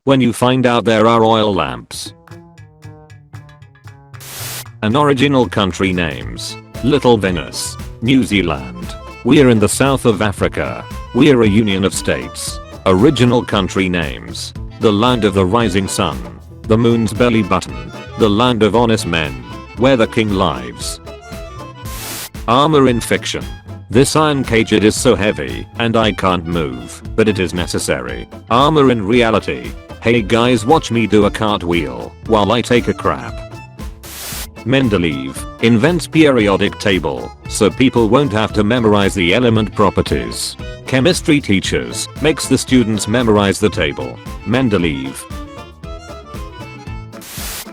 when you find out there are oil lamps. And original country names. Little Venice, New Zealand. We're in the south of Africa. We're a union of states. Original country names. The land of the rising sun. The moon's belly button. The land of honest men. Where the king lives. Armor in fiction. This iron cage, it is so heavy and I can't move, but it is necessary. Armor in reality. Hey guys, watch me do a cartwheel while I take a crap. Mendeleev invents periodic table so people won't have to memorize the element properties. Chemistry teachers makes the students memorize the table. Mendeleev.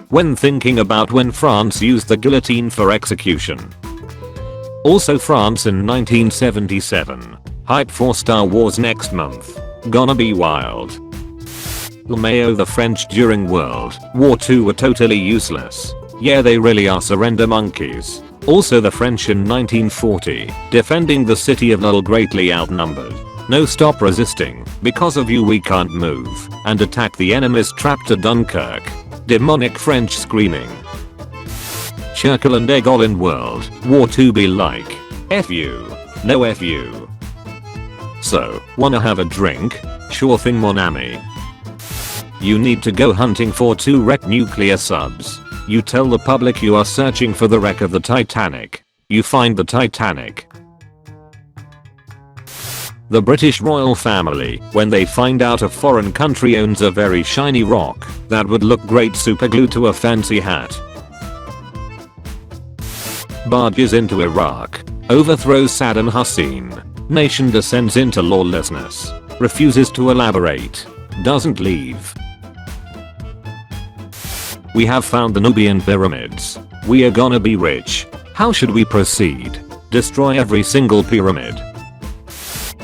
When thinking about when France used the guillotine for execution. Also France in 1977. Hype for Star Wars next month. Gonna be wild. LMAO, the French during World War II were totally useless. Yeah, they really are surrender monkeys. Also the French in 1940, defending the city of Lille, greatly outnumbered. No, stop resisting. Because of you we can't move. And attack the enemies trapped at Dunkirk. Demonic French screaming. Churchill and De Gaulle in World War II be like. F you. No F you. So, wanna have a drink? Sure thing, mon ami. You need to go hunting for 2 wrecked nuclear subs. You tell the public you are searching for the wreck of the Titanic. You find the Titanic. The British royal family, when they find out a foreign country owns a very shiny rock that would look great superglued to a fancy hat. Barges into Iraq. Overthrows Saddam Hussein. Nation descends into lawlessness. Refuses to elaborate. Doesn't leave. We have found the Nubian pyramids. We are gonna be rich. How should we proceed? Destroy every single pyramid.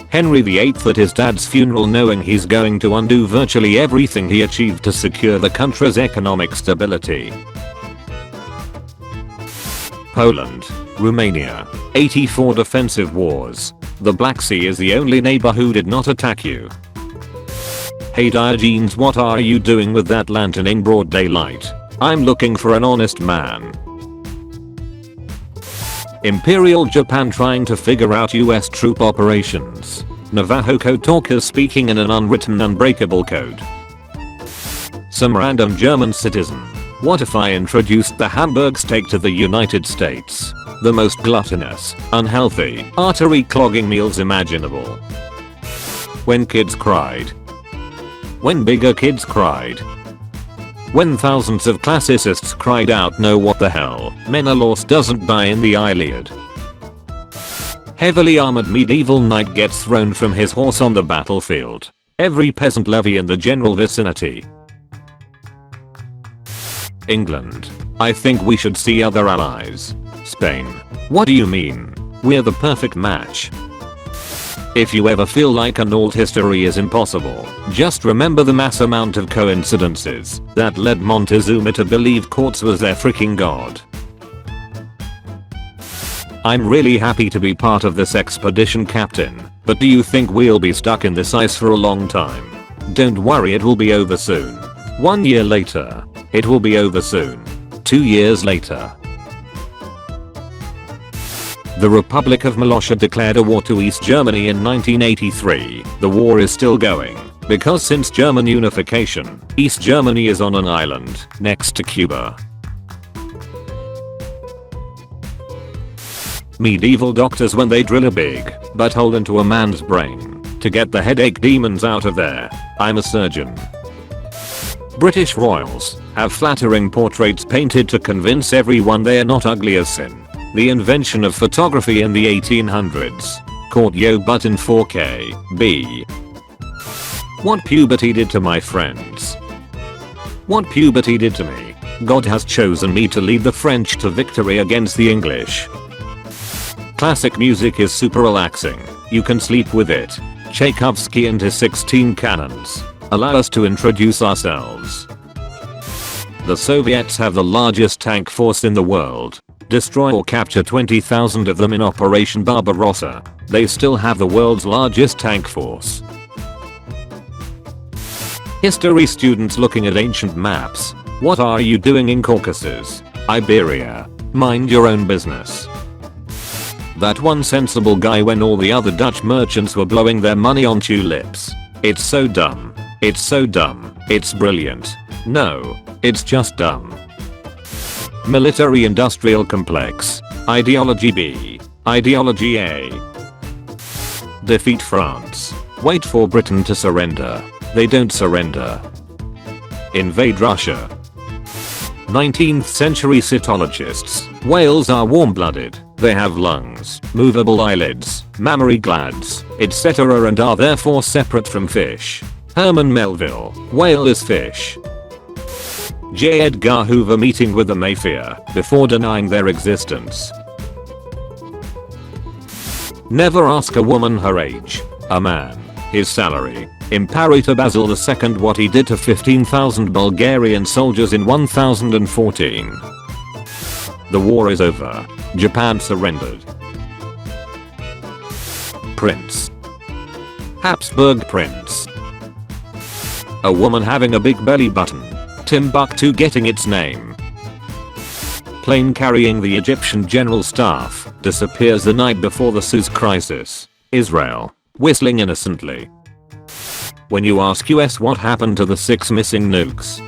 Henry VIII at his dad's funeral, knowing he's going to undo virtually everything he achieved to secure the country's economic stability. Poland, Romania, 84 defensive wars. The Black Sea is the only neighbor who did not attack you. Hey Diogenes, what are you doing with that lantern in broad daylight? I'm looking for an honest man. Imperial Japan trying to figure out US troop operations. Navajo code talkers speaking in an unwritten unbreakable code. Some random German citizen. What if I introduced the Hamburg steak to the United States? The most gluttonous, unhealthy, artery clogging meals imaginable. When kids cried. When bigger kids cried. When thousands of classicists cried out, no, what the hell, Menelaus doesn't die in the Iliad. Heavily armored medieval knight gets thrown from his horse on the battlefield. Every peasant levy in the general vicinity. England. I think we should see other allies. Spain. What do you mean? We're the perfect match. If you ever feel like an alt history is impossible, just remember the mass amount of coincidences that led Montezuma to believe Quartz was their freaking god. I'm really happy to be part of this expedition, Captain, but do you think we'll be stuck in this ice for a long time? Don't worry, it will be over soon. 1 year later. It will be over soon. 2 years later. The Republic of Malosha declared a war to East Germany in 1983. The war is still going, because since German unification, East Germany is on an island, next to Cuba. Medieval doctors, when they drill a big butt hole into a man's brain to get the headache demons out of there. I'm a surgeon. British royals have flattering portraits painted to convince everyone they are not ugly as sin. The invention of photography in the 1800s. Caught yo butt in 4K. B. What puberty did to my friends. What puberty did to me. God has chosen me to lead the French to victory against the English. Classic music is super relaxing. You can sleep with it. Tchaikovsky and his 16 cannons. Allow us to introduce ourselves. The Soviets have the largest tank force in the world. Destroy or capture 20,000 of them in Operation Barbarossa. They still have the world's largest tank force. History students looking at ancient maps. What are you doing in Caucasus? Iberia. Mind your own business. That one sensible guy when all the other Dutch merchants were blowing their money on tulips. It's so dumb. It's so dumb. It's brilliant. No, it's just dumb. Military industrial complex. Ideology B. Ideology A. Defeat France. Wait for Britain to surrender. They don't surrender. Invade Russia. 19th century cytologists. Whales are warm-blooded. They have lungs, movable eyelids, mammary glands, etc. and are therefore separate from fish. Herman Melville. Whale is fish. J. Edgar Hoover meeting with the Mafia before denying their existence. Never ask a woman her age. A man. His salary. Imperator Basil II what he did to 15,000 Bulgarian soldiers in 1014. The war is over. Japan surrendered. Prince. Habsburg Prince. A woman having a big belly button. Timbuktu getting its name. Plane carrying the Egyptian general staff disappears the night before the Suez crisis. Israel. Whistling innocently. When you ask US what happened to the 6 missing nukes.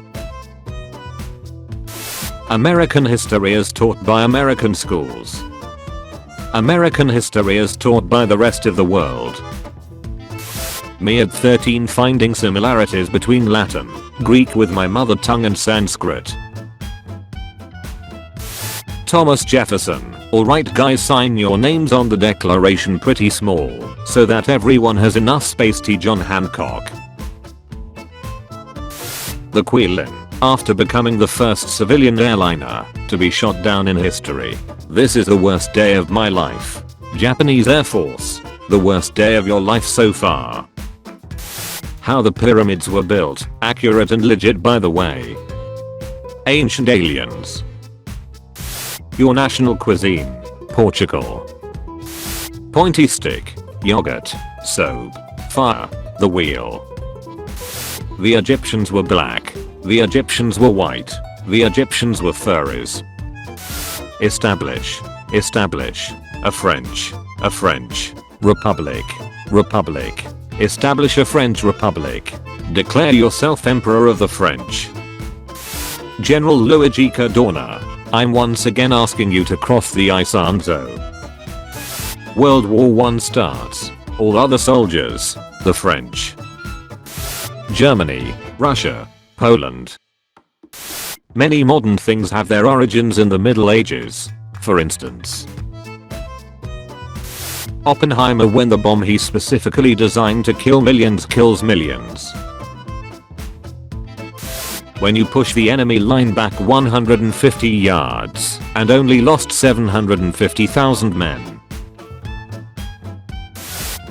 American history is taught by American schools. American history is taught by the rest of the world. Me at 13 finding similarities between Latin, Greek with my mother tongue and Sanskrit. Thomas Jefferson. Alright guys, sign your names on the declaration pretty small so that everyone has enough space. T. John Hancock. The Quilin. After becoming the first civilian airliner to be shot down in history. This is the worst day of my life. Japanese Air Force. The worst day of your life so far. How the pyramids were built. Accurate and legit by the way. Ancient aliens. Your national cuisine. Portugal. Pointy stick. Yogurt. Soap. Fire. The wheel. The Egyptians were black. The Egyptians were white. The Egyptians were furries. Establish. Establish. A French. A French. Republic. Republic. Establish a French Republic. Declare yourself Emperor of the French. General Luigi Cadorna. I'm once again asking you to cross the Isonzo. World War I starts. All other soldiers. The French. Germany. Russia. Poland. Many modern things have their origins in the Middle Ages. For instance, Oppenheimer, when the bomb he specifically designed to kill millions kills millions. When you push the enemy line back 150 yards and only lost 750,000 men.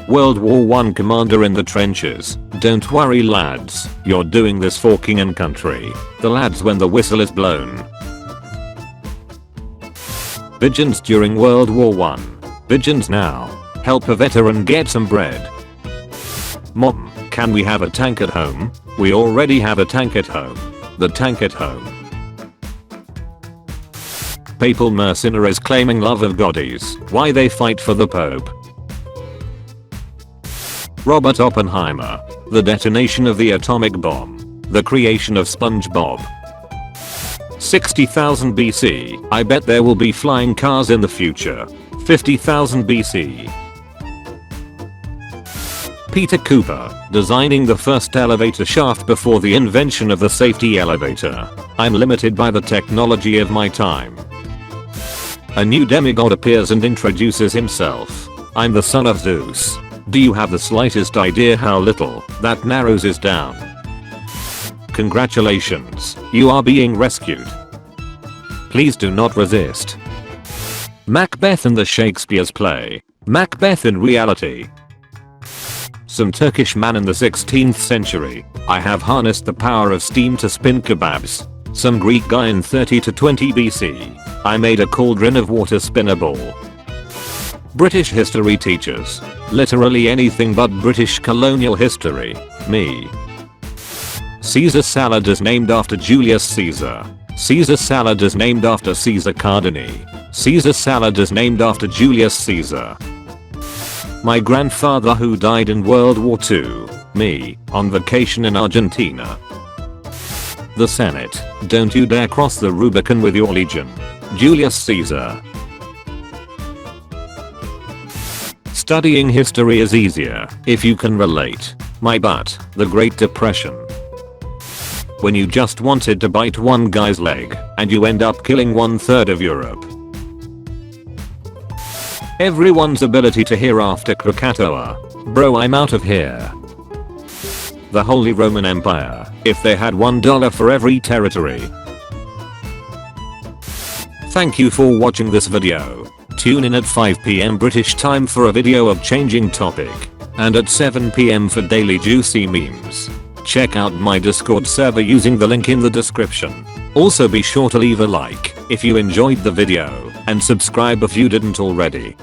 World War I commander in the trenches. Don't worry lads, you're doing this for king and country. The lads when the whistle is blown. Pigeons during World War I. Pigeons now. Help a veteran get some bread. Mom, can we have a tank at home? We already have a tank at home. The tank at home. Papal mercenaries claiming love of goddies. Why they fight for the Pope. Robert Oppenheimer. The detonation of the atomic bomb. The creation of SpongeBob. 60,000 BC. I bet there will be flying cars in the future. 50,000 BC. Peter Cooper. Designing the first elevator shaft before the invention of the safety elevator. I'm limited by the technology of my time. A new demigod appears and introduces himself. I'm the son of Zeus. Do you have the slightest idea how little that narrows us down? Congratulations, you are being rescued. Please do not resist. Macbeth in the Shakespeare's play. Macbeth in reality. Some Turkish man in the 16th century. I have harnessed the power of steam to spin kebabs. Some Greek guy in 30 to 20 BC. I made a cauldron of water spinnable. British history teachers. Literally anything but British colonial history. Me. Caesar salad is named after Julius Caesar. Caesar salad is named after Caesar Cardini. Caesar salad is named after Julius Caesar. My grandfather who died in World War II. Me, on vacation in Argentina. The Senate. Don't you dare cross the Rubicon with your legion. Julius Caesar. Studying history is easier if you can relate. My butt. The Great Depression. When you just wanted to bite one guy's leg and you end up killing 1/3 of Europe. Everyone's ability to hear after Krakatoa. Bro, I'm out of here. The Holy Roman Empire, if they had $1 for every territory. Thank you for watching this video. Tune in at 5 PM British time for a video of changing topic. And at 7 PM for daily juicy memes. Check out my Discord server using the link in the description. Also be sure to leave a like if you enjoyed the video and subscribe if you didn't already.